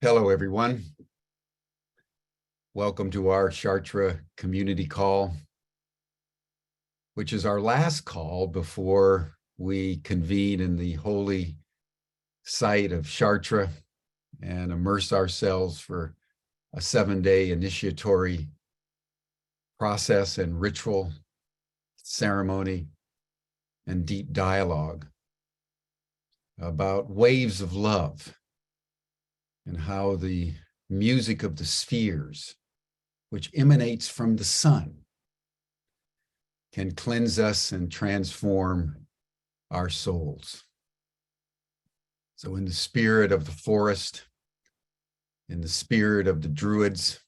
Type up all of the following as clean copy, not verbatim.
Hello, everyone. Welcome to our Chartres community call, which is our last call before we convene in the holy site of Chartres and immerse ourselves for a 7-day initiatory process and ritual, ceremony, and deep dialogue about waves of love and how the music of the spheres, which emanates from the sun, can cleanse us and transform our souls. So in the spirit of the forest, in the spirit of the druids,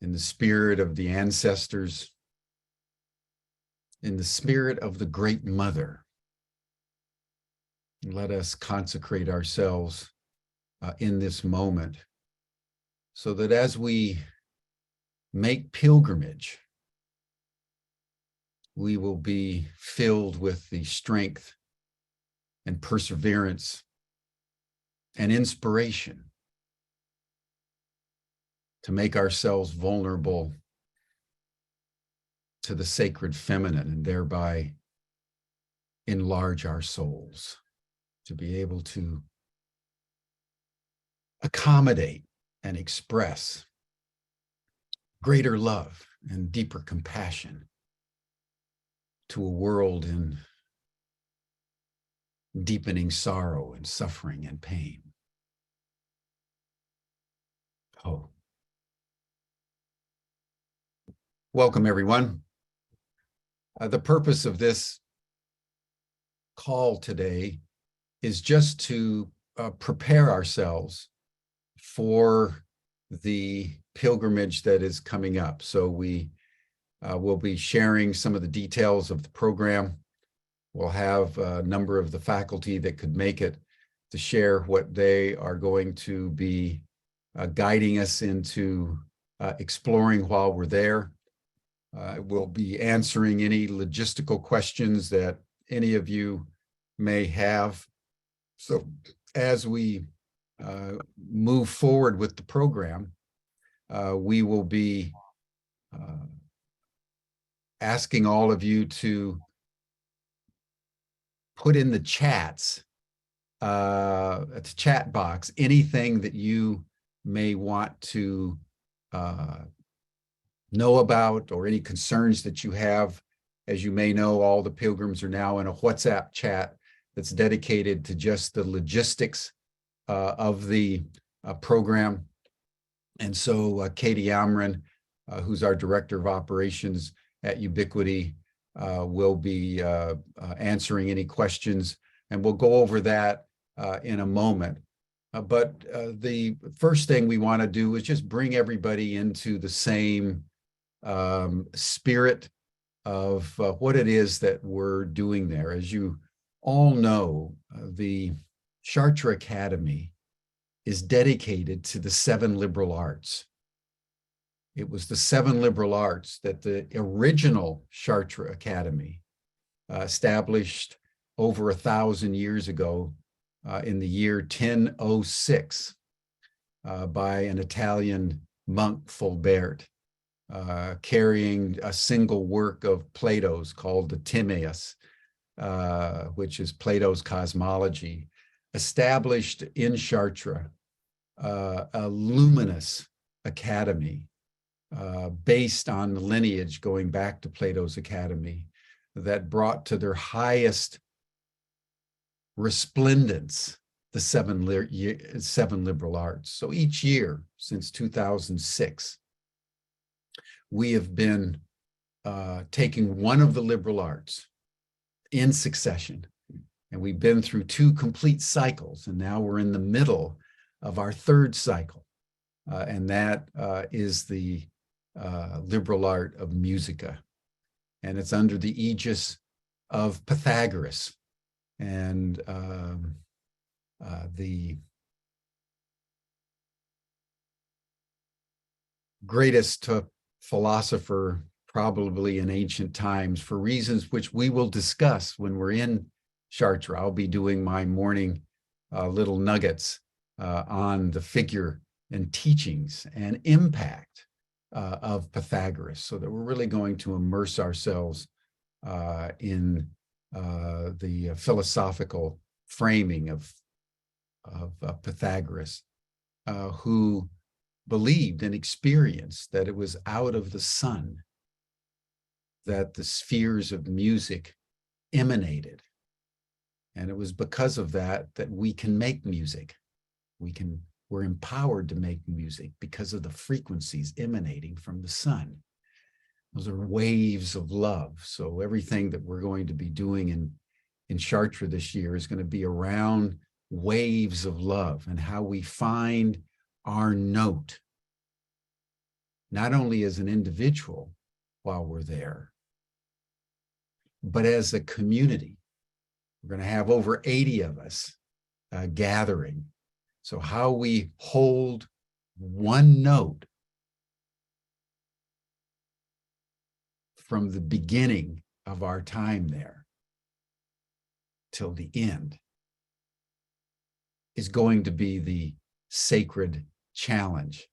in the spirit of the ancestors, in the spirit of the Great Mother, let us consecrate ourselves in this moment, so that as we make pilgrimage, we will be filled with the strength and perseverance and inspiration to make ourselves vulnerable to the sacred feminine and thereby enlarge our souls, to be able to accommodate and express greater love and deeper compassion to a world in deepening sorrow and suffering and pain. Oh. Welcome, everyone. The purpose of this call today is just to prepare ourselves for the pilgrimage that is coming up. So we will be sharing some of the details of the program. We'll have a number of the faculty that could make it to share what they are going to be guiding us into exploring while we're there. We'll be answering any logistical questions that any of you may have. So as we move forward with the program, we will be asking all of you to put in the chats, at the chat box, anything that you may want to know about or any concerns that you have. As you may know, all the pilgrims are now in a WhatsApp chat that's dedicated to just the logistics of the program. And so Katie Amrin, who's our Director of Operations at Ubiquity, will be answering any questions, and we'll go over that in a moment. But the first thing we want to do is just bring everybody into the same spirit of what it is that we're doing there. As you all know, the Chartres Academy is dedicated to the 7 liberal arts. It was the 7 liberal arts that the original Chartres Academy established over 1,000 years ago in the year 1006 by an Italian monk, Fulbert, carrying a single work of Plato's called the Timaeus, which is Plato's cosmology, established in Chartres a luminous academy based on the lineage going back to Plato's academy that brought to their highest resplendence the 7 liberal arts. So each year since 2006, we have been taking one of the liberal arts in succession. And we've been through 2 complete cycles, and now we're in the middle of our 3rd cycle. And that is the liberal art of musica. And it's under the aegis of Pythagoras and the greatest philosopher probably in ancient times, for reasons which we will discuss when we're in Chartres. I'll be doing my morning little nuggets on the figure and teachings and impact of Pythagoras, so that we're really going to immerse ourselves in the philosophical framing of Pythagoras, who believed and experienced that it was out of the sun that the spheres of music emanated. And it was because of that that we can make music. We're empowered to make music because of the frequencies emanating from the sun. Those are waves of love. So everything that we're going to be doing in Chartres this year is going to be around waves of love and how we find our note, not only as an individual while we're there, but as a community. We're going to have over 80 of us gathering. So how we hold one note from the beginning of our time there till the end is going to be the sacred challenge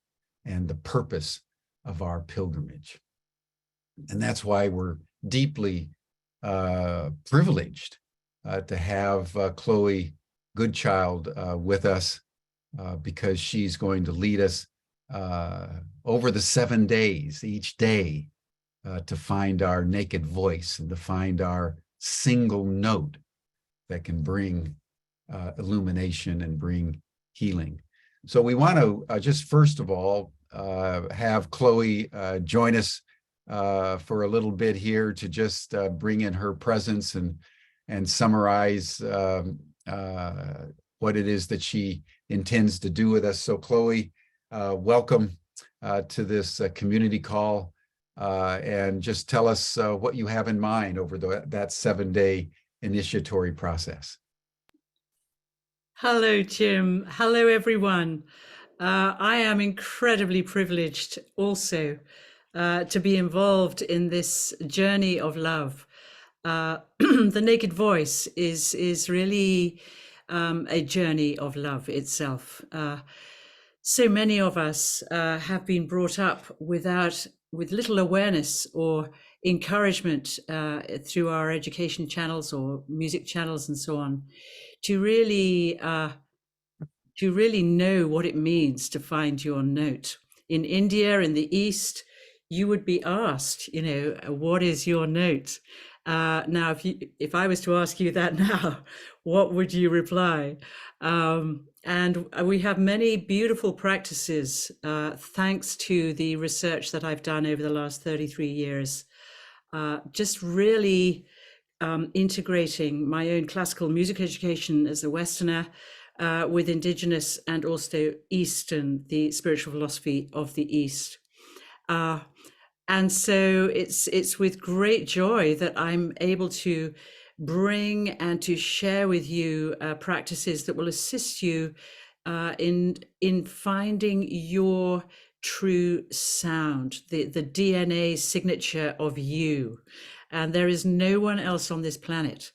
and the purpose of our pilgrimage. And that's why we're deeply privileged to have Chloe Goodchild with us, because she's going to lead us over the 7 days, each day, to find our naked voice and to find our single note that can bring illumination and bring healing. So we want to just first of all have Chloe join us for a little bit here to just bring in her presence and summarize what it is that she intends to do with us. So Chloe, welcome to this community call, and just tell us what you have in mind over that 7-day initiatory process. Hello, Jim. Hello, everyone. I am incredibly privileged also to be involved in this journey of love. The Naked Voice is really a journey of love itself. So many of us have been brought up with little awareness or encouragement through our education channels or music channels and so on, to really know what it means to find your note. In India, in the East, you would be asked, what is your note? Now, if I was to ask you that now, what would you reply? And we have many beautiful practices, thanks to the research that I've done over the last 33 years, just really integrating my own classical music education as a Westerner with Indigenous and also Eastern, the spiritual philosophy of the East. And so it's with great joy that I'm able to bring and to share with you practices that will assist you in finding your true sound, the DNA signature of you. And there is no one else on this planet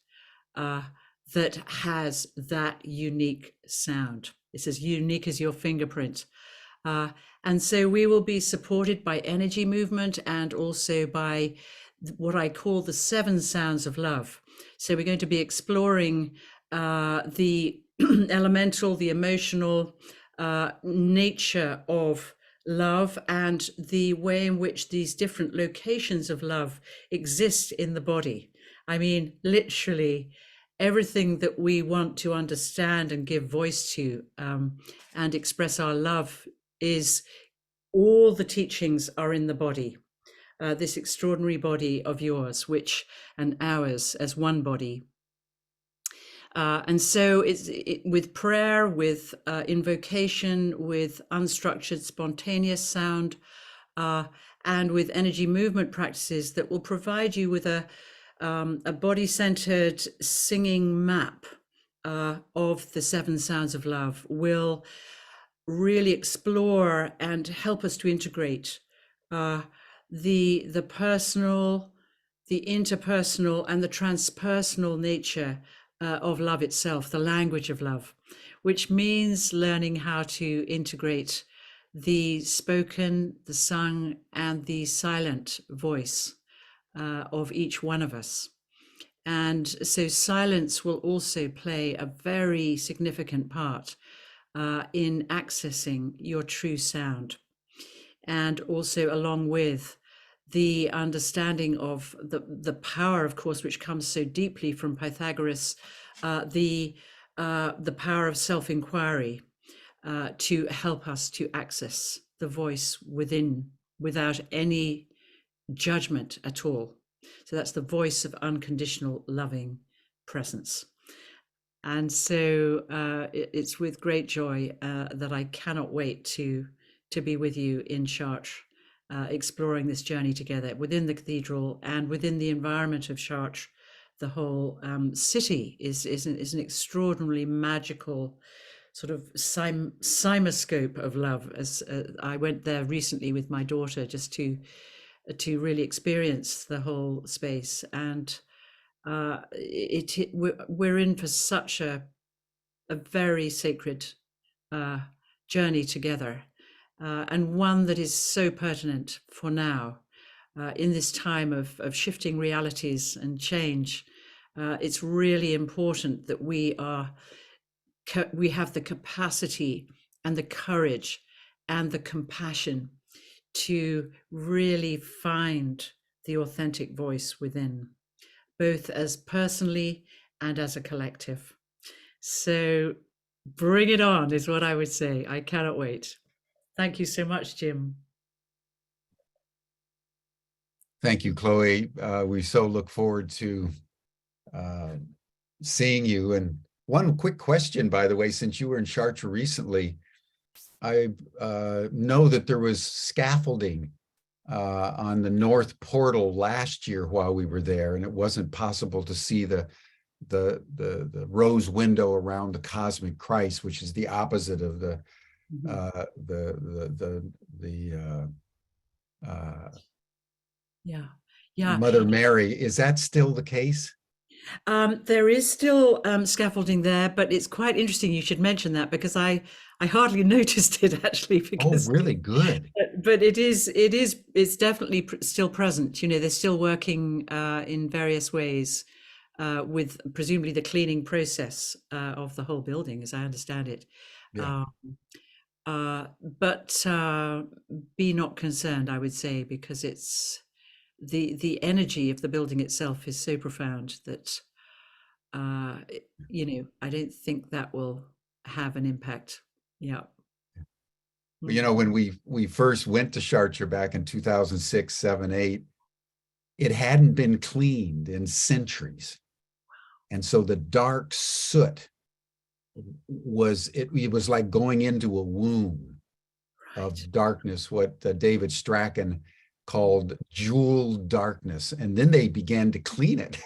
that has that unique sound. It's as unique as your fingerprint. And so we will be supported by energy movement and also by what I call the 7 sounds of love. So we're going to be exploring the elemental, the emotional nature of love and the way in which these different locations of love exist in the body. I mean, literally everything that we want to understand and give voice to and express our love is all the teachings are in the body, this extraordinary body of yours, which and ours as one body. And so it's with prayer, with invocation, with unstructured, spontaneous sound, and with energy movement practices that will provide you with a body-centered singing map of the 7 sounds of love, will really explore and help us to integrate the personal, the interpersonal, and the transpersonal nature of love itself, the language of love, which means learning how to integrate the spoken, the sung, and the silent voice of each one of us. And so silence will also play a very significant part in accessing your true sound. And also along with the understanding of the power, of course, which comes so deeply from Pythagoras, the power of self-inquiry to help us to access the voice within without any judgment at all. So that's the voice of unconditional loving presence. And so it's with great joy that I cannot wait to be with you in Chartres, exploring this journey together within the cathedral and within the environment of Chartres. The whole city is an extraordinarily magical sort of cimoscope of love. As I went there recently with my daughter just to really experience the whole space, and we're in for such a very sacred journey together, and one that is so pertinent for now in this time of shifting realities and change. It's really important that we have the capacity and the courage and the compassion to really find the authentic voice within, both as personally and as a collective. So bring it on is what I would say. I cannot wait. Thank you so much, Jim. Thank you, Chloe. We so look forward to seeing you. And one quick question, by the way, since you were in Chartres recently, I know that there was scaffolding on the north portal last year while we were there, and it wasn't possible to see the rose window around the cosmic Christ, which is the opposite of the Mother Mary. Is that still the case? There is still scaffolding there, but it's quite interesting you should mention that, because I hardly noticed it actually. Because, oh, really? Good. But it's definitely still present. You know, they're still working in various ways with presumably the cleaning process of the whole building, as I understand it. Yeah. But be not concerned, I would say, because it's the energy of the building itself is so profound that you know, I don't think that will have an impact. Yeah. But, you know, when we first went to Chartres back in 2006, 7, 8, it hadn't been cleaned in centuries. And so the dark soot was like going into a womb of darkness, what David Strachan called Jewel Darkness. And then they began to clean it.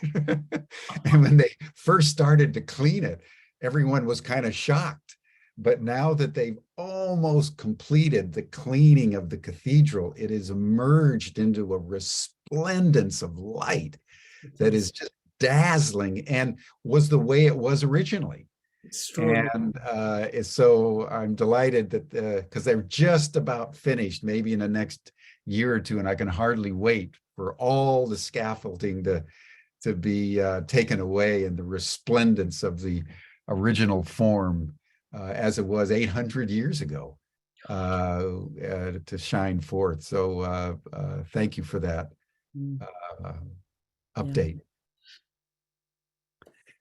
And when they first started to clean it, everyone was kind of shocked. But now that they've almost completed the cleaning of the cathedral, it has emerged into a resplendence of light that is just dazzling and was the way it was originally. Extraordinary. And so I'm delighted that because they're just about finished, maybe in the next year or two, and I can hardly wait for all the scaffolding to be taken away and the resplendence of the original form as it was 800 years ago to shine forth. So thank you for that update. Yeah.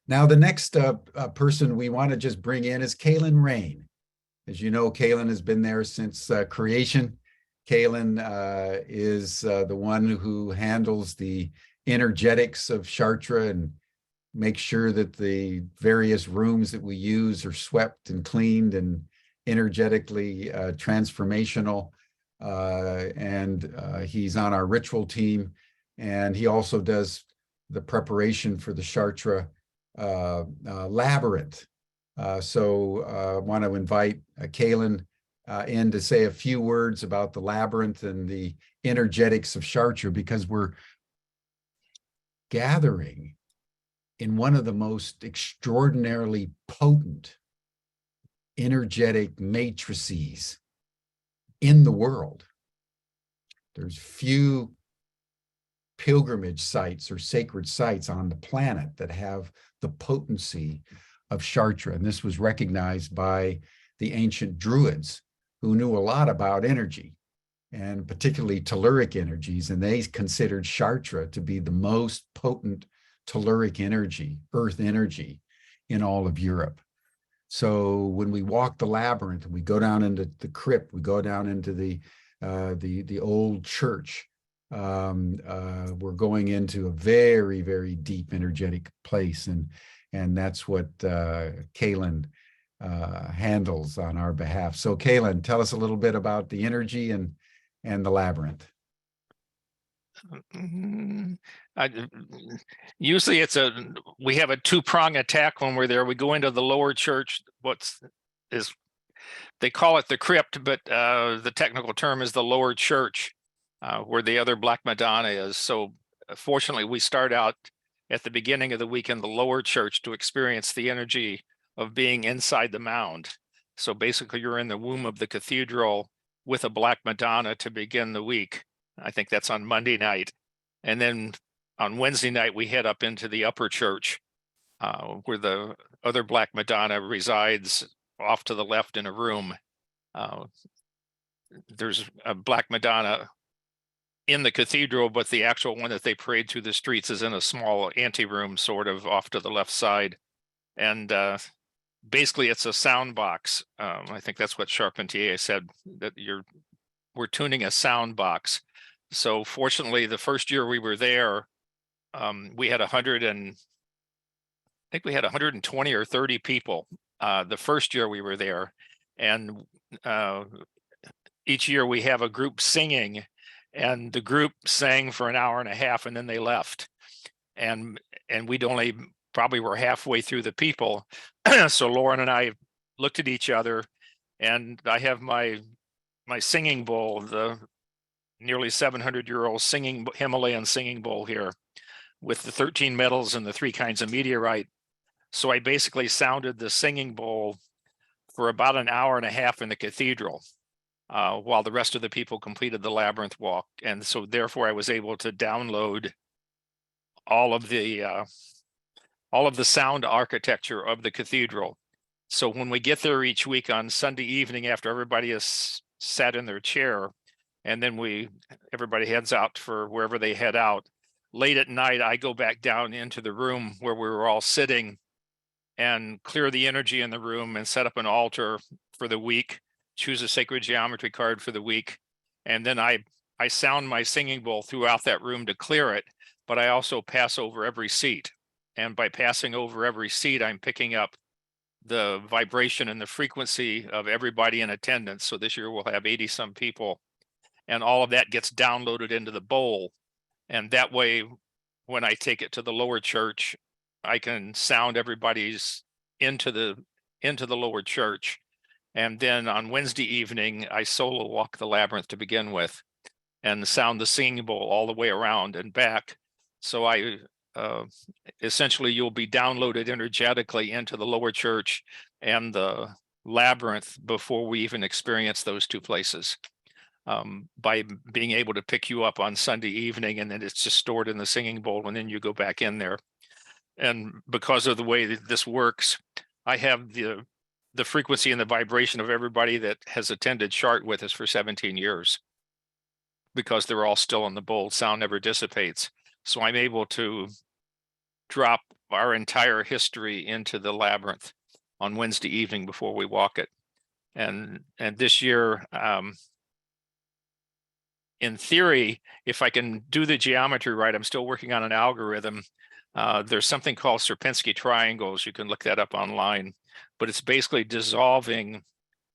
Now, the next person we want to just bring in is Kaylin Rain. As you know, Kaylin has been there since creation. Kaylin is the one who handles the energetics of Chartres and makes sure that the various rooms that we use are swept and cleaned and energetically transformational. And he's on our ritual team. And he also does the preparation for the Chartres labyrinth. So I want to invite Kaylin in to say a few words about the labyrinth and the energetics of Chartres, because we're gathering in one of the most extraordinarily potent energetic matrices in the world. There's few pilgrimage sites or sacred sites on the planet that have the potency of Chartres. And this was recognized by the ancient Druids, who knew a lot about energy, and particularly telluric energies. And they considered Chartres to be the most potent telluric energy, earth energy, in all of Europe. So when we walk the labyrinth, we go down into the crypt, we go down into the old church, we're going into a very, very deep energetic place. And that's what Kaylin handles on our behalf. So Kaylin, tell us a little bit about the energy and the labyrinth. Usually we have a two-prong attack when we're there. We go into the lower church, they call it the crypt, but the technical term is the lower church, where the other Black Madonna is. So fortunately, we start out at the beginning of the week in the lower church to experience the energy of being inside the mound. So basically, you're in the womb of the cathedral with a Black Madonna to begin the week. I think that's on Monday night. And then on Wednesday night, we head up into the upper church, where the other Black Madonna resides off to the left in a room. There's a Black Madonna in the cathedral, but the actual one that they parade through the streets is in a small anteroom, sort of off to the left side. And basically, it's a sound box. I think that's what Charpentier said, that we're tuning a sound box. So fortunately, the first year we were there, we had 120 or 30 people the first year we were there. And each year we have a group singing, and the group sang for an hour and a half, and then they left. And we'd only probably were halfway through the people. So Lauren and I looked at each other, and I have my singing bowl, the nearly 700-year-old Himalayan singing bowl here, with the 13 metals and the 3 kinds of meteorite. So I basically sounded the singing bowl for about an hour and a half in the cathedral, while the rest of the people completed the labyrinth walk. And so therefore I was able to download all of the sound architecture of the cathedral. So when we get there each week on Sunday evening, after everybody has sat in their chair, and then everybody heads out for wherever they head out, late at night, I go back down into the room where we were all sitting and clear the energy in the room and set up an altar for the week, choose a sacred geometry card for the week. And then I sound my singing bowl throughout that room to clear it, but I also pass over every seat. And by passing over every seat, I'm picking up the vibration and the frequency of everybody in attendance. So this year we'll have 80 some people. and all of that gets downloaded into the bowl. And that way, when I take it to the lower church, I can sound everybody's into the lower church. And then on Wednesday evening, I solo walk the labyrinth to begin with and sound the singing bowl all the way around and back. So I essentially, you'll be downloaded energetically into the lower church and the labyrinth before we even experience those two places, by being able to pick you up on Sunday evening, and then it's just stored in the singing bowl, and then you go back in there. And because of the way that this works, I have the frequency and the vibration of everybody that has attended Chartres with us for 17 years, because they're all still in the bowl. Sound never dissipates. So I'm able to drop our entire history into the labyrinth on Wednesday evening before we walk it. And this year, in theory, if I can do the geometry right, I'm still working on an algorithm. There's something called Sierpinski triangles. You can look that up online, but it's basically dissolving.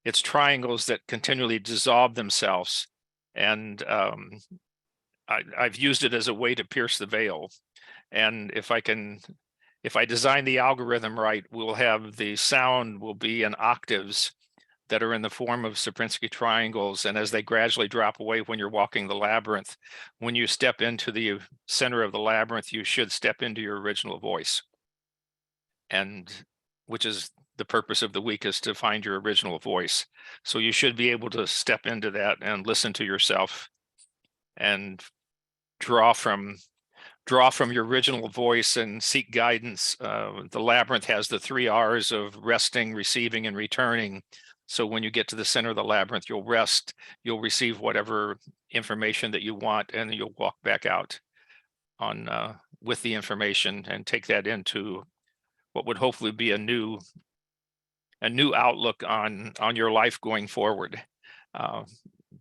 It's triangles that continually dissolve themselves. And I've used it as a way to pierce the veil. And if I design the algorithm right, we'll have the sound will be in octaves that are in the form of Sierpinski triangles. And as they gradually drop away when you're walking the labyrinth, when you step into the center of the labyrinth, you should step into your original voice. And which is the purpose of the week, is to find your original voice. So you should be able to step into that and listen to yourself and draw from your original voice and seek guidance. The labyrinth has the 3 R's of resting, receiving, and returning. So when you get to the center of the labyrinth, you'll rest, you'll receive whatever information that you want, and you'll walk back out on with the information and take that into what would hopefully be a new outlook on your life going forward,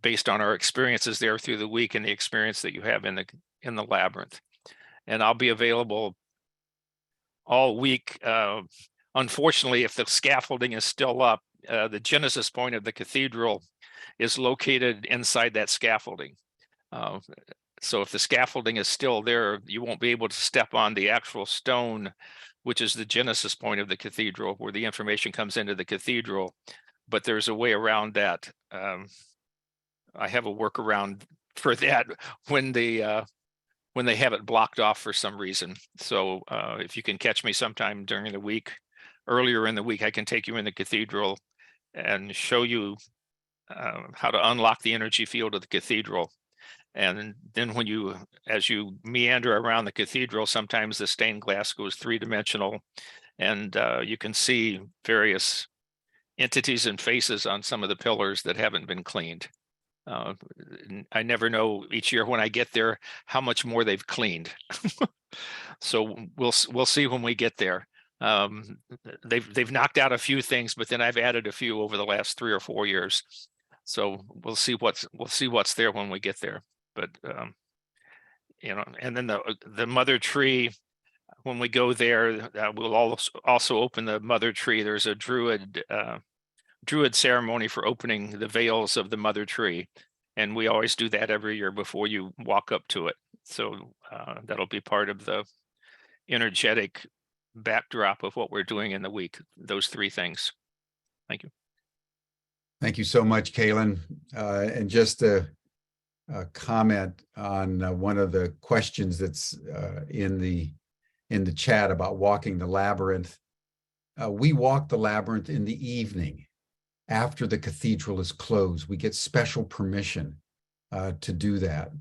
based on our experiences there through the week and the experience that you have in the labyrinth. And I'll be available all week. Unfortunately, if the scaffolding is still up, the genesis point of the cathedral is located inside that scaffolding. So if the scaffolding is still there, you won't be able to step on the actual stone, which is the genesis point of the cathedral, where the information comes into the cathedral. But there's a way around that. I have a workaround for that when they have it blocked off for some reason. So if you can catch me sometime during the week, earlier in the week, I can take you in the cathedral and show you how to unlock the energy field of the cathedral. And then as you meander around the cathedral, sometimes the stained glass goes 3-dimensional, and you can see various entities and faces on some of the pillars that haven't been cleaned. I never know each year when I get there how much more they've cleaned. So we'll see when we get there. They've knocked out a few things, but then I've added a few over the last 3 or 4 years. So we'll see what's there when we get there. But and then the mother tree, when we go there, we'll also open the mother tree. There's a druid ceremony for opening the veils of the mother tree, and we always do that every year before you walk up to it. So that'll be part of the energetic backdrop of what we're doing in the week, those 3 things. Thank you. Thank you so much, Kaylin. And just a comment on one of the questions that's in the chat about walking the labyrinth. We walk the labyrinth in the evening after the cathedral is closed. We get special permission to do that.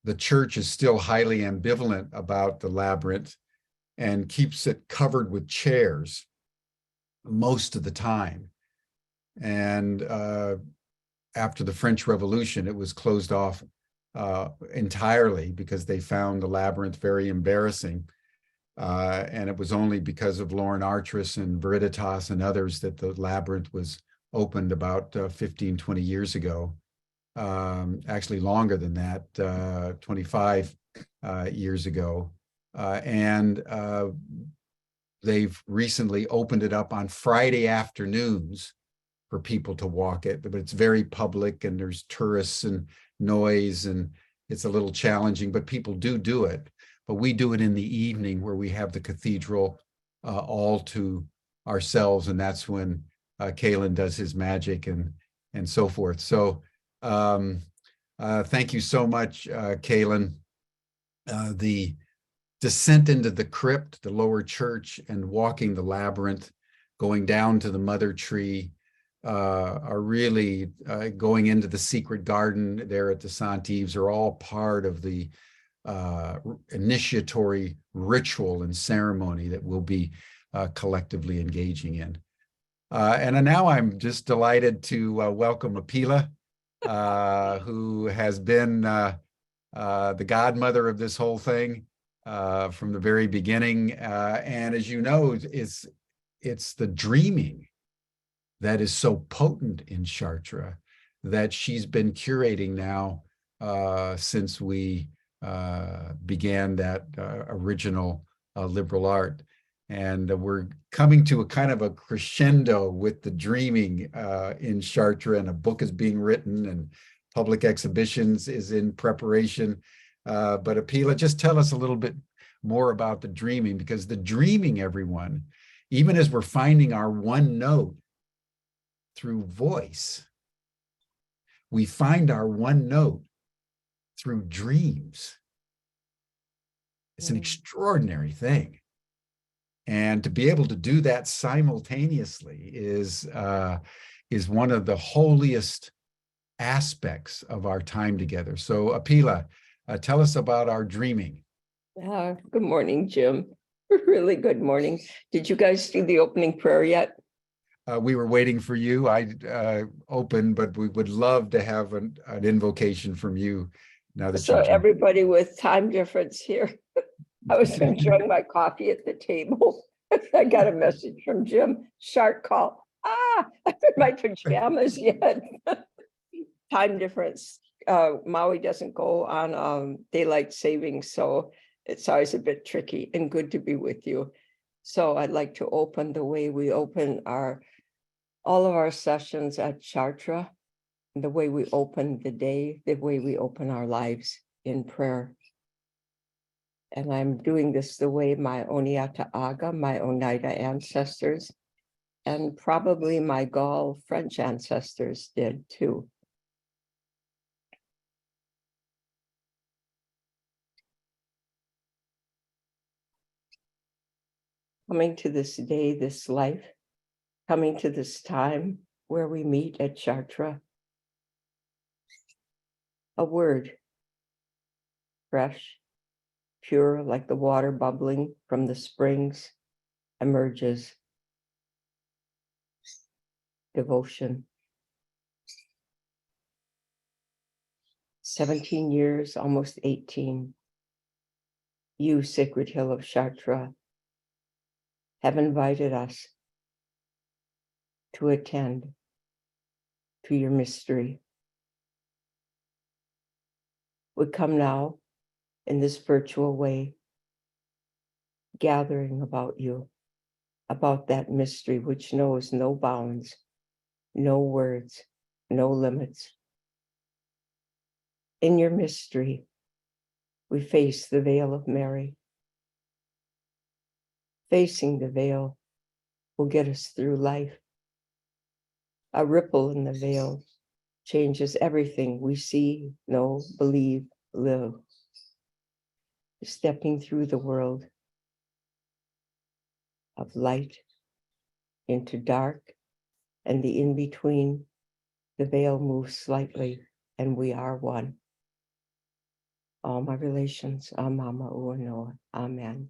The church is still highly ambivalent about the labyrinth and keeps it covered with chairs most of the time. And after the French Revolution, it was closed off entirely because they found the labyrinth very embarrassing. And it was only because of Lauren Chartres and Veriditas and others that the labyrinth was opened about 15, 20 years ago. Actually longer than that, 25 years ago. And they've recently opened it up on Friday afternoons for people to walk it, but it's very public and there's tourists and noise and it's a little challenging, but people do it. But we do it in the evening where we have the cathedral all to ourselves, and that's when Kalen does his magic and so forth. So thank you so much, Kalen. The descent into the crypt, the lower church, and walking the labyrinth, going down to the mother tree, are really going into the secret garden there at the St. Yves are all part of the initiatory ritual and ceremony that we'll be collectively engaging in. And now I'm just delighted to welcome Apila, who has been the godmother of this whole thing from the very beginning. And as you know, it's the dreaming that is so potent in Chartres that she's been curating now since we began that original liberal art. And we're coming to a kind of a crescendo with the dreaming in Chartres, and a book is being written and public exhibitions is in preparation. But Apila, just tell us a little bit more about the dreaming, because the dreaming, everyone, even as we're finding our one note through voice, we find our one note through dreams. It's an extraordinary thing. And to be able to do that simultaneously is one of the holiest aspects of our time together. So Apila, tell us about our dreaming. Good morning, Jim. Really good morning. Did you guys do the opening prayer yet? We were waiting for you. I opened, but we would love to have an invocation from you now that So you've everybody with time difference here. I was enjoying my coffee at the table. I got a message from Jim. Shark call. I'm in my pajamas yet. Time difference. Maui doesn't go on daylight savings, so it's always a bit tricky, and good to be with you. So I'd like to open the way we open all of our sessions at Chartres, the way we open the day, the way we open our lives in prayer. And I'm doing this the way my Oniata Aga, my Oneida ancestors, and probably my Gaul French ancestors did too. Coming to this day, this life, coming to this time where we meet at Chartres, a word, fresh, pure like the water bubbling from the springs, emerges. Devotion. 17 years, almost 18. You, Sacred Hill of Chartres, have invited us to attend to your mystery. We come now in this virtual way, gathering about you, about that mystery which knows no bounds, no words, no limits. In your mystery, we face the veil of Mary. Facing the veil will get us through life. A ripple in the veil changes everything we see, know, believe, live. Stepping through the world of light into dark and the in-between, the veil moves slightly and we are one. All my relations, Amama Uanoa, Amen.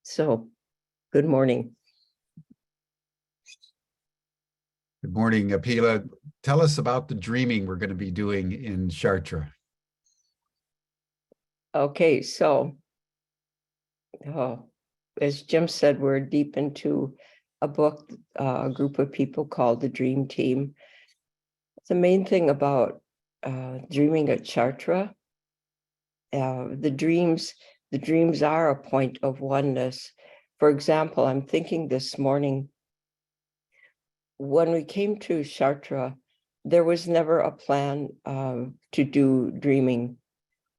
So, good morning. Good morning, Apila. Tell us about the dreaming we're going to be doing in Chartres. Okay, so, as Jim said, we're deep into a book, a group of people called the Dream Team. The main thing about dreaming at Chartres, the dreams are a point of oneness. For example, I'm thinking this morning, when we came to Chartres, there was never a plan to do dreaming.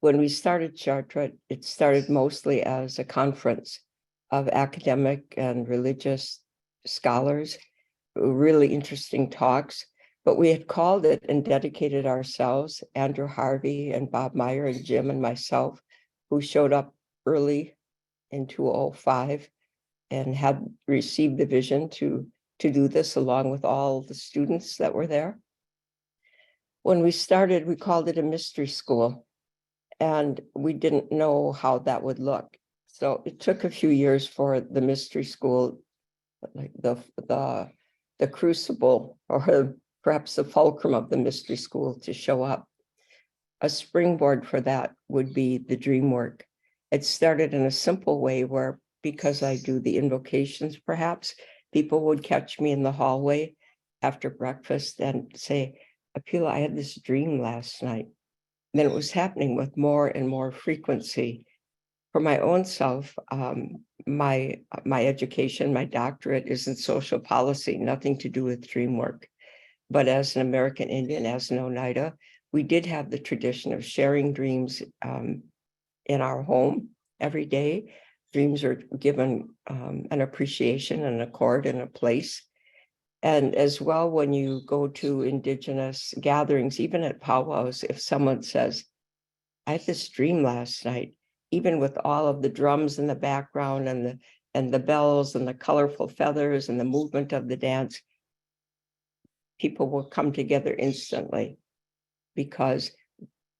When we started Chartres, it started mostly as a conference of academic and religious scholars, really interesting talks. But we had called it and dedicated ourselves, Andrew Harvey and Bob Meyer and Jim and myself, who showed up early in 2005 and had received the vision to do this along with all the students that were there. When we started, we called it a mystery school, and we didn't know how that would look. So it took a few years for the mystery school, like the crucible, or perhaps the fulcrum of the mystery school, to show up. A springboard for that would be the dream work. It started in a simple way where, because I do the invocations, perhaps, people would catch me in the hallway after breakfast and say, Apila, I had this dream last night. And then it was happening with more and more frequency. For my own self, my education, my doctorate is in social policy, nothing to do with dream work. But as an American Indian, as an Oneida, we did have the tradition of sharing dreams in our home every day. Dreams are given an appreciation and a chord and a place. And as well, when you go to Indigenous gatherings, even at powwows, if someone says, I had this dream last night, even with all of the drums in the background and the bells and the colorful feathers and the movement of the dance, people will come together instantly, because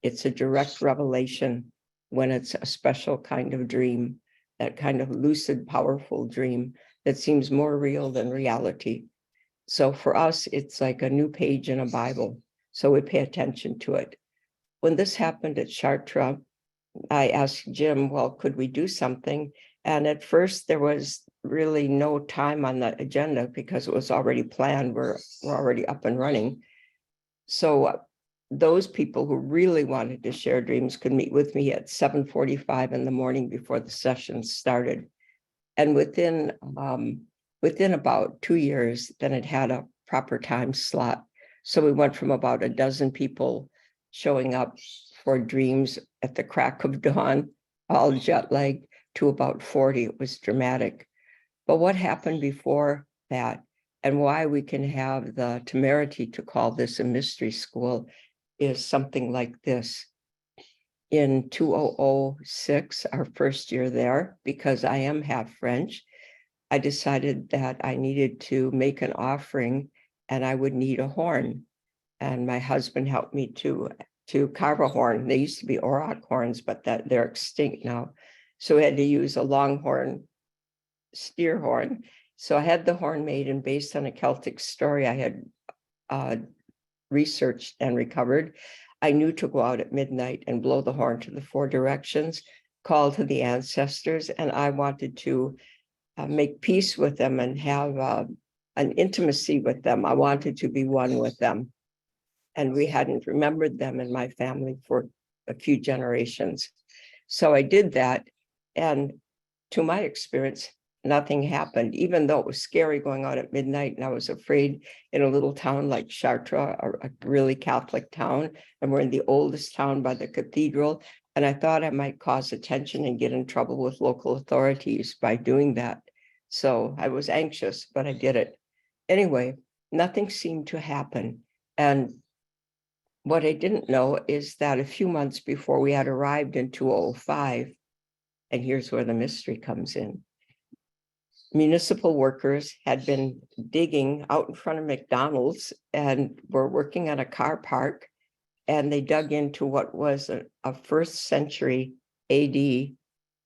it's a direct revelation when it's a special kind of dream, that kind of lucid, powerful dream that seems more real than reality. So for us, it's like a new page in a Bible. So we pay attention to it. When this happened at Chartres, I asked Jim, well, could we do something? And at first there was really no time on the agenda because it was already planned. We're already up and running. So those people who really wanted to share dreams could meet with me at 7:45 in the morning before the session started. And within about 2 years, then it had a proper time slot. So we went from about a dozen people showing up for dreams at the crack of dawn, all jet lagged, to about 40. It was dramatic. But what happened before that, and why we can have the temerity to call this a mystery school, is something like this. In 2006, our first year there, because I am half French, I decided that I needed to make an offering and I would need a horn. And my husband helped me to carve a horn. They used to be auroch horns, but that they're extinct now. So we had to use a longhorn steer horn. So I had the horn made, and based on a Celtic story I had researched and recovered, I knew to go out at midnight and blow the horn to the 4 directions, call to the ancestors, and I wanted to make peace with them and have an intimacy with them. I wanted to be one with them. And we hadn't remembered them in my family for a few generations. So I did that. And to my experience, nothing happened, even though it was scary going out at midnight. And I was afraid in a little town like Chartres, a really Catholic town. And we're in the oldest town by the cathedral. And I thought I might cause attention and get in trouble with local authorities by doing that. So I was anxious, but I did it. Anyway, nothing seemed to happen. And what I didn't know is that a few months before we had arrived in 2005, and here's where the mystery comes in, municipal workers had been digging out in front of McDonald's and were working on a car park, and they dug into what was a 1st century AD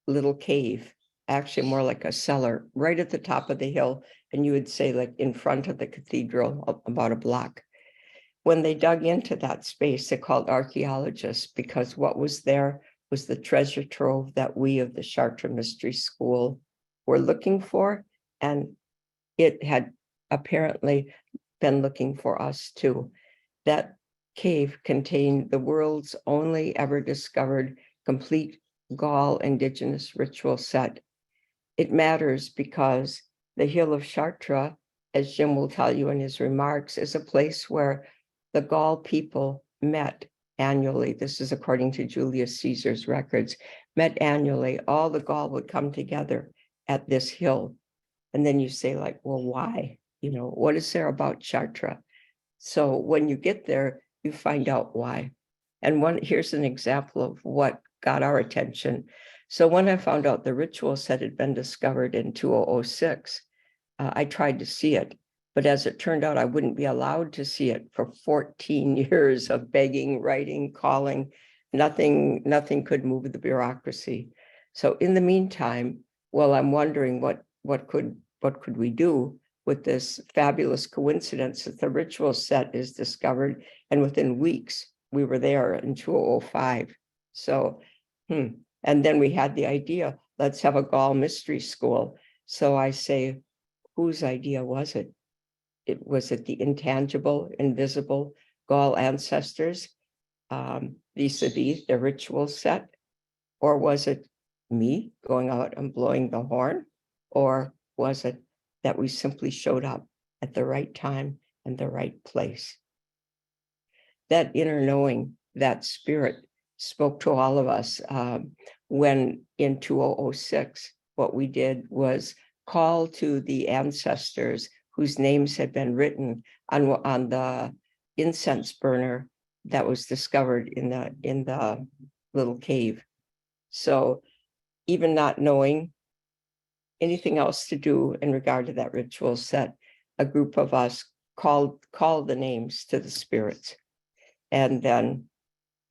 little cave, actually more like a cellar, right at the top of the hill, and you would say like in front of the cathedral, about a block. When they dug into that space, they called archaeologists, because what was there was the treasure trove that we of the Chartres Mystery School were looking for, and it had apparently been looking for us too. That cave contained the world's only ever discovered complete Gaul indigenous ritual set. It matters because the hill of Chartres, as Jim will tell you in his remarks, is a place where the Gaul people met annually. This is according to Julius Caesar's records, met annually. All the Gaul would come together at this hill. And then you say, like, well, why? You know, what is there about Chartres? So when you get there, you find out why. And here's an example of what got our attention. So when I found out the ritual set had been discovered in 2006, I tried to see it. But as it turned out, I wouldn't be allowed to see it for 14 years of begging, writing, calling. Nothing could move the bureaucracy. So in the meantime, well, I'm wondering what could we do with this fabulous coincidence that the ritual set is discovered, and within weeks we were there in 2005. So, and then we had the idea, let's have a Gaul mystery school. So I say, whose idea was it? Was it the intangible, invisible Gaul ancestors, vis-a-vis the ritual set? Or was it me going out and blowing the horn? Or was it that we simply showed up at the right time and the right place? That inner knowing, that spirit spoke to all of us when in 2006, what we did was call to the ancestors whose names had been written on the incense burner that was discovered in the little cave. So even not knowing anything else to do in regard to that ritual set, a group of us called the names to the spirits. And then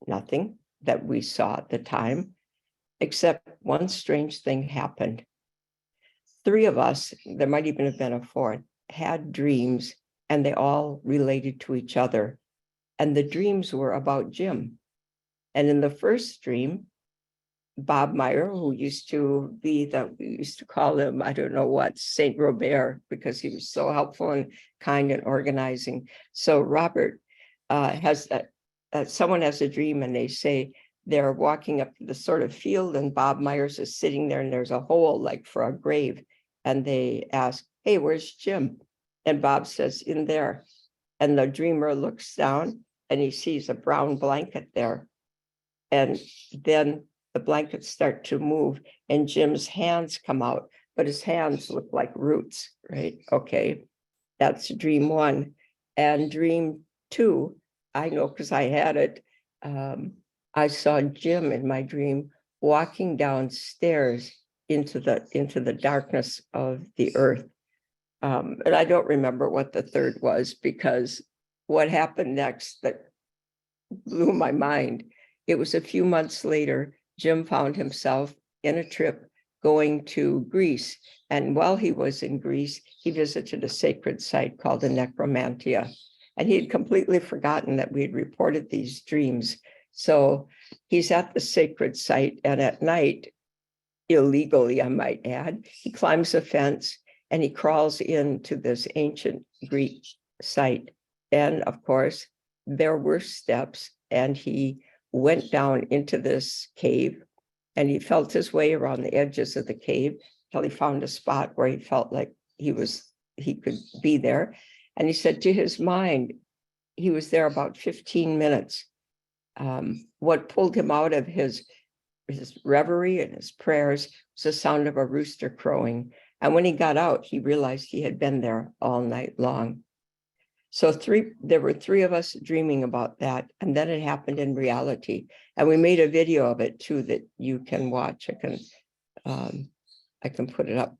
nothing that we saw at the time, except one strange thing happened. 3 of us, there might even have been a 4th, had dreams, and they all related to each other. And the dreams were about Jim. And in the first dream, Bob Meyer, who used to be we used to call him, I don't know what, Saint Robert, because he was so helpful and kind and organizing. So Robert someone has a dream and they say they're walking up to the sort of field and Bob Myers is sitting there and there's a hole like for a grave. And they ask, hey, where's Jim? And Bob says, in there. And the dreamer looks down and he sees a brown blanket there. And then the blankets start to move and Jim's hands come out, but his hands look like roots, right? Okay, that's dream 1. And dream 2, I know because I had it. I saw Jim in my dream walking downstairs into the darkness of the earth. And I don't remember what the 3rd was, because what happened next that blew my mind. It was a few months later, Jim found himself in a trip going to Greece. And while he was in Greece, he visited a sacred site called the Necromantia. And he had completely forgotten that we had reported these dreams. So he's at the sacred site, and at night, illegally, I might add, he climbs a fence and he crawls into this ancient Greek site. And of course, there were steps, and he went down into this cave, and he felt his way around the edges of the cave till he found a spot where he felt like he could be there. And he said to his mind, he was there about 15 minutes. What pulled him out of his reverie and his prayers was the sound of a rooster crowing. And when he got out, he realized he had been there all night long. So there were 3 of us dreaming about that. And then it happened in reality. And we made a video of it too that you can watch. I can put it up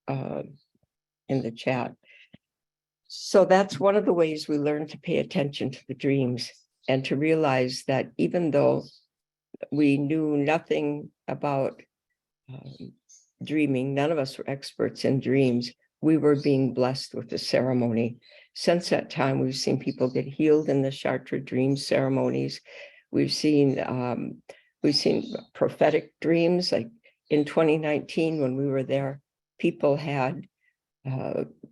in the chat. So that's one of the ways we learn to pay attention to the dreams and to realize that even though we knew nothing about dreaming, none of us were experts in dreams, we were being blessed with the ceremony. Since that time, we've seen people get healed in the Chartres dream ceremonies. We've seen prophetic dreams. Like in 2019, when we were there, people had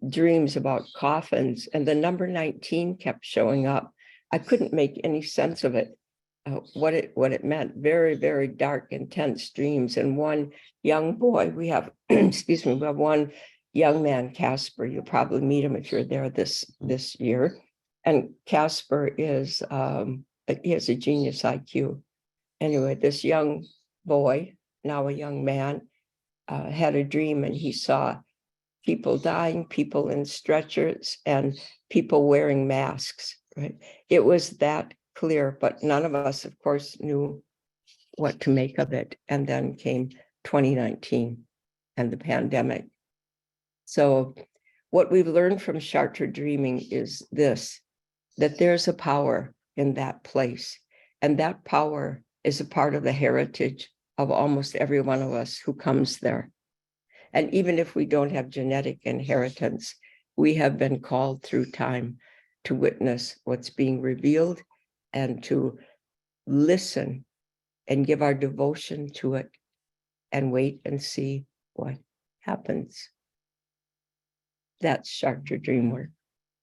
dreams about coffins, and the number 19 kept showing up. I couldn't make any sense of it, what it meant. Very, very dark, intense dreams. And one young boy, we have, excuse me, we have one young man, Casper. You'll probably meet him if you're there this year. And Casper is, he has a genius IQ. Anyway, this young boy, now a young man, had a dream, and he saw people dying, people in stretchers, and people wearing masks, right? It was that clear, but none of us, of course, knew what to make of it. And then came 2019 and the pandemic. So what we've learned from Chartres dreaming is this, that there's a power in that place. And that power is a part of the heritage of almost every one of us who comes there. And even if we don't have genetic inheritance, we have been called through time to witness what's being revealed and to listen and give our devotion to it and wait and see what happens. That's Chartres dream work.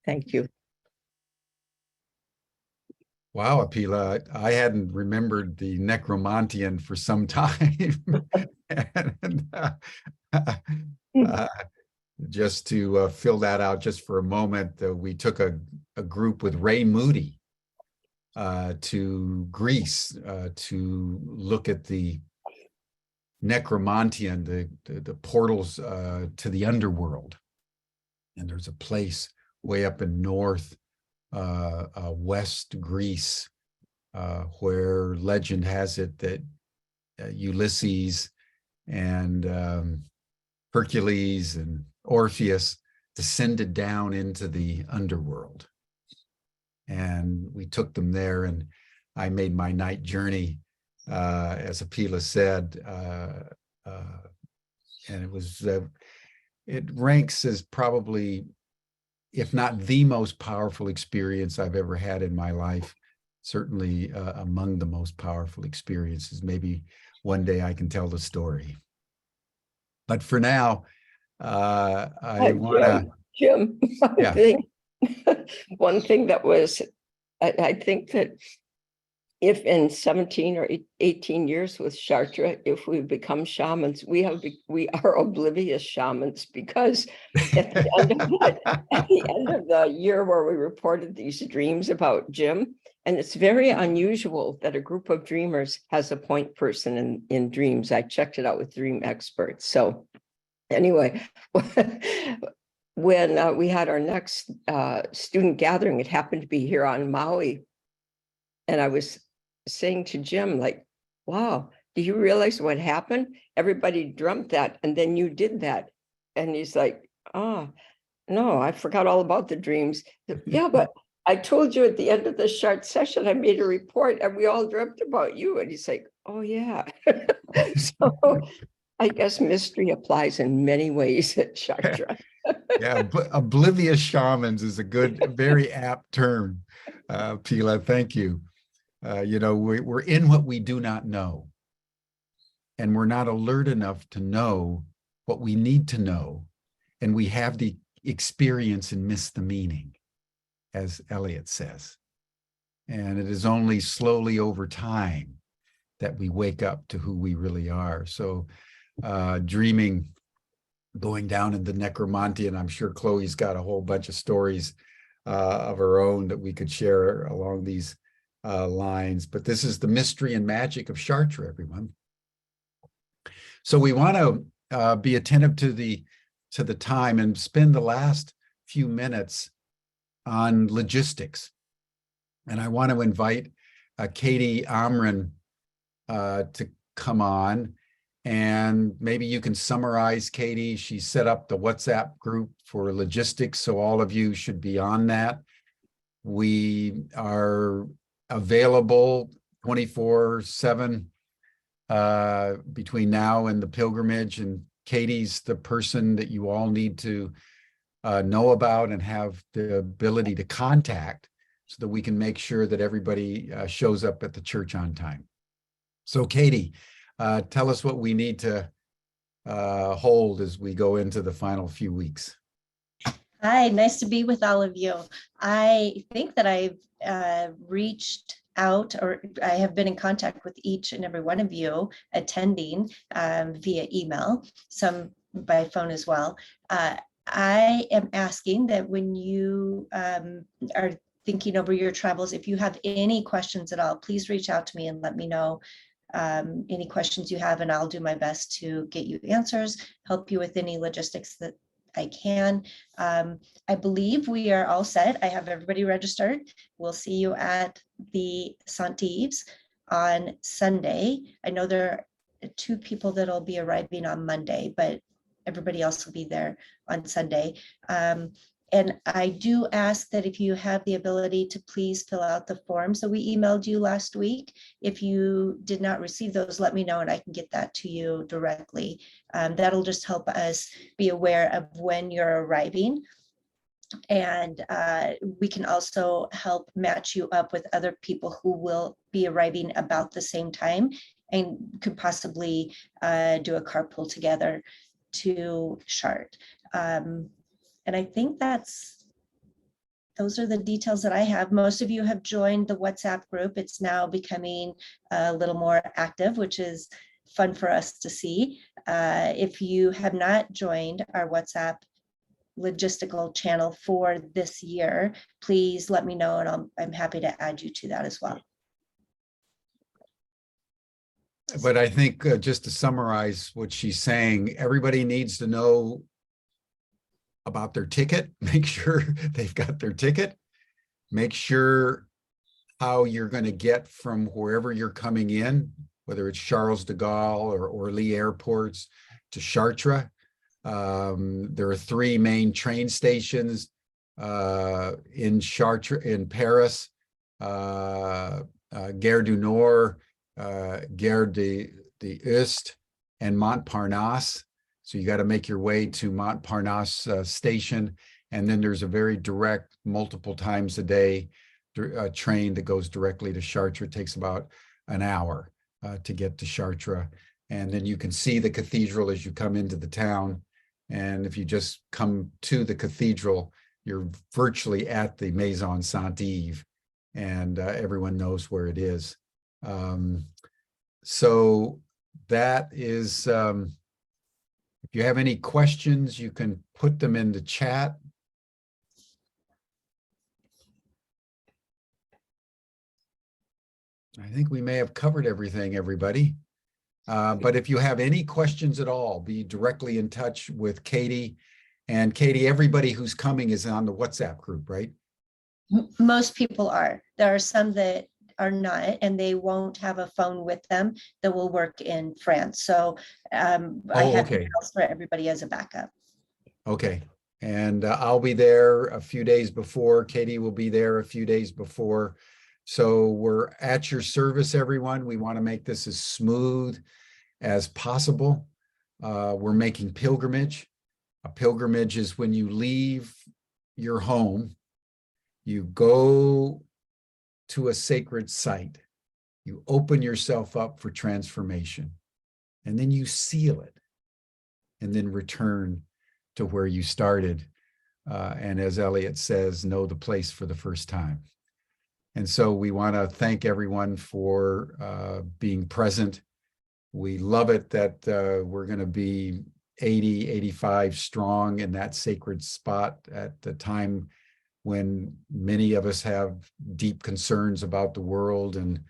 Thank you. Wow, Apila, I hadn't remembered the necromantian for some time. And, just to fill that out just for a moment, we took a group with Ray Moody to Greece to look at the necromantian, the portals to the underworld. And there's a place way up in north West Greece where legend has it that Ulysses and Hercules and Orpheus descended down into the underworld. And we took them there, and I made my night journey, as Apila said, and it was, it ranks as probably, if not the most powerful experience I've ever had in my life, certainly among the most powerful experiences. Maybe one day I can tell the story. But for now, I want to... Jim, yeah. one thing that was, I think that if in 17 or 18 years with Chartres, if we become shamans, we are oblivious shamans, because at the end of the year where we reported these dreams about Jim, and it's very unusual that a group of dreamers has a point person in dreams. I checked it out with dream experts. So anyway, when we had our next student gathering, it happened to be here on Maui. And I was saying to Jim, like, wow, do you realize what happened? Everybody dreamt that, and then you did that. And he's like, oh, no, I forgot all about the dreams. Yeah, but I told you at the end of the Chartres session, I made a report and we all dreamt about you. And he's like, oh, yeah. So I guess mystery applies in many ways at Chartres. Yeah, oblivious shamans is a good, very apt term. Pila, thank you. You know, we're in what we do not know, and we're not alert enough to know what we need to know, and we have the experience and miss the meaning, as Eliot says. And it is only slowly over time that we wake up to who we really are. So dreaming, going down in the necromantian, I'm sure Chloe's got a whole bunch of stories of her own that we could share along these lines, but this is the mystery and magic of Chartres, everyone. So we want to be attentive to the time and spend the last few minutes on logistics. And I want to invite Katie Amrin to come on, and maybe you can summarize, Katie. She set up the WhatsApp group for logistics, so all of you should be on that. We are available 24/7 between now and the pilgrimage, and Katie's the person that you all need to know about and have the ability to contact, so that we can make sure that everybody shows up at the church on time. So Katie, tell us what we need to hold as we go into the final few weeks. Hi, nice to be with all of you. I think that I've reached out, or I have been in contact with each and every one of you attending via email, some by phone as well. I am asking that when you are thinking over your travels, if you have any questions at all, please reach out to me and let me know any questions you have, and I'll do my best to get you answers, help you with any logistics that I can. I believe we are all set. I have everybody registered. We'll see you at the St. Yves on Sunday. I know there are 2 people that'll be arriving on Monday, but everybody else will be there on Sunday. And I do ask that if you have the ability to please fill out the forms that we emailed you last week. If you did not receive those, let me know and I can get that to you directly. That'll just help us be aware of when you're arriving. And we can also help match you up with other people who will be arriving about the same time and could possibly do a carpool together to Chartres. And I think those are the details that I have. Most of you have joined the WhatsApp group. It's now becoming a little more active, which is fun for us to see. If you have not joined our WhatsApp logistical channel for this year, please let me know and I'm happy to add you to that as well. But I think just to summarize what she's saying, everybody needs to know about their ticket. Make sure they've got their ticket. Make sure how you're going to get from wherever you're coming in, whether it's Charles de Gaulle or Orly airports to Chartres. There are 3 main train stations in Chartres, in Paris, Gare du Nord, Gare d'Est, and Montparnasse. So you got to make your way to Montparnasse station. And then there's a very direct, multiple times a day train that goes directly to Chartres. It takes about an hour to get to Chartres. And then you can see the cathedral as you come into the town. And if you just come to the cathedral, you're virtually at the Maison St. Yves, and everyone knows where it is. So that is, if you have any questions, you can put them in the chat. I think we may have covered everything, everybody. But if you have any questions at all, be directly in touch with Katie. And Katie, everybody who's coming is on the WhatsApp group, right? Most people are. There are some that are not, and they won't have a phone with them that will work in France. So I have emails for everybody as a backup. Okay. And I'll be there a few days before. Katie will be there a few days before. So we're at your service, everyone. We want to make this as smooth as possible. We're making pilgrimage. A pilgrimage is when you leave your home, you go to a sacred site, you open yourself up for transformation, and then you seal it, and then return to where you started. And as Elliot says, know the place for the first time. And so we want to thank everyone for being present. We love it that we're going to be 80, 85 strong in that sacred spot at the time when many of us have deep concerns about the world and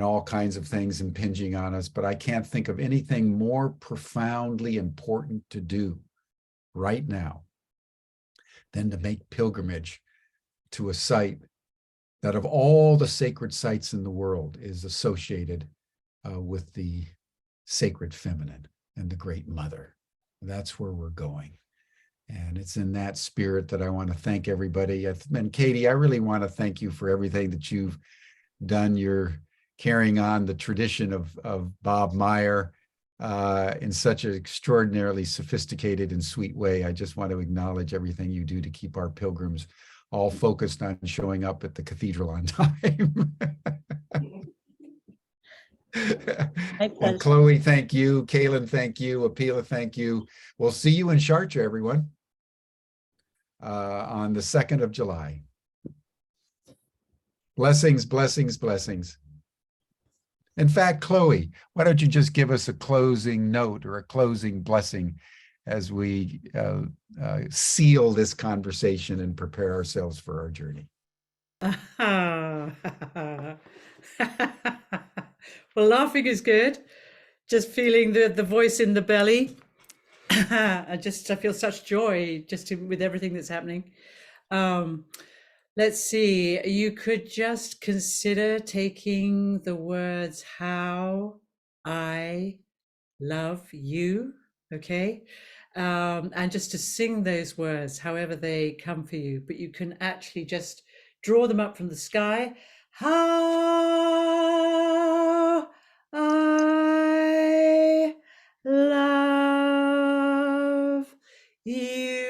all kinds of things impinging on us. But I can't think of anything more profoundly important to do right now than to make pilgrimage to a site that of all the sacred sites in the world is associated with the sacred feminine and the great mother. That's where we're going. And it's in that spirit that I want to thank everybody. And Katie, I really want to thank you for everything that you've done. You're carrying on the tradition of Bob Meyer in such an extraordinarily sophisticated and sweet way. I just want to acknowledge everything you do to keep our pilgrims all focused on showing up at the cathedral on time. Well, Chloe, thank you. Kaylin, thank you. Apila, thank you. We'll see you in Chartres, everyone. on the 2nd of July. Blessings, blessings, blessings. In fact, Chloe, why don't you just give us a closing note or a closing blessing as we seal this conversation and prepare ourselves for our journey? Well, laughing is good. Just feeling the voice in the belly. I feel such joy with everything that's happening. Let's see, you could just consider taking the words "how I love you," okay? And just to sing those words however they come for you, but you can actually just draw them up from the sky. How I love you.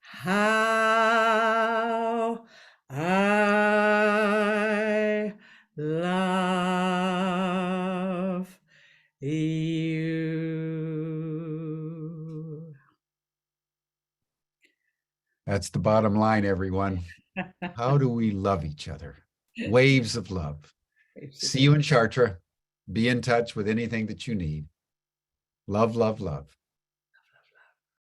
How I love you. That's the bottom line, everyone. How do we love each other? Waves of love. See you in Chartres. Be in touch with anything that you need. Love, love, love.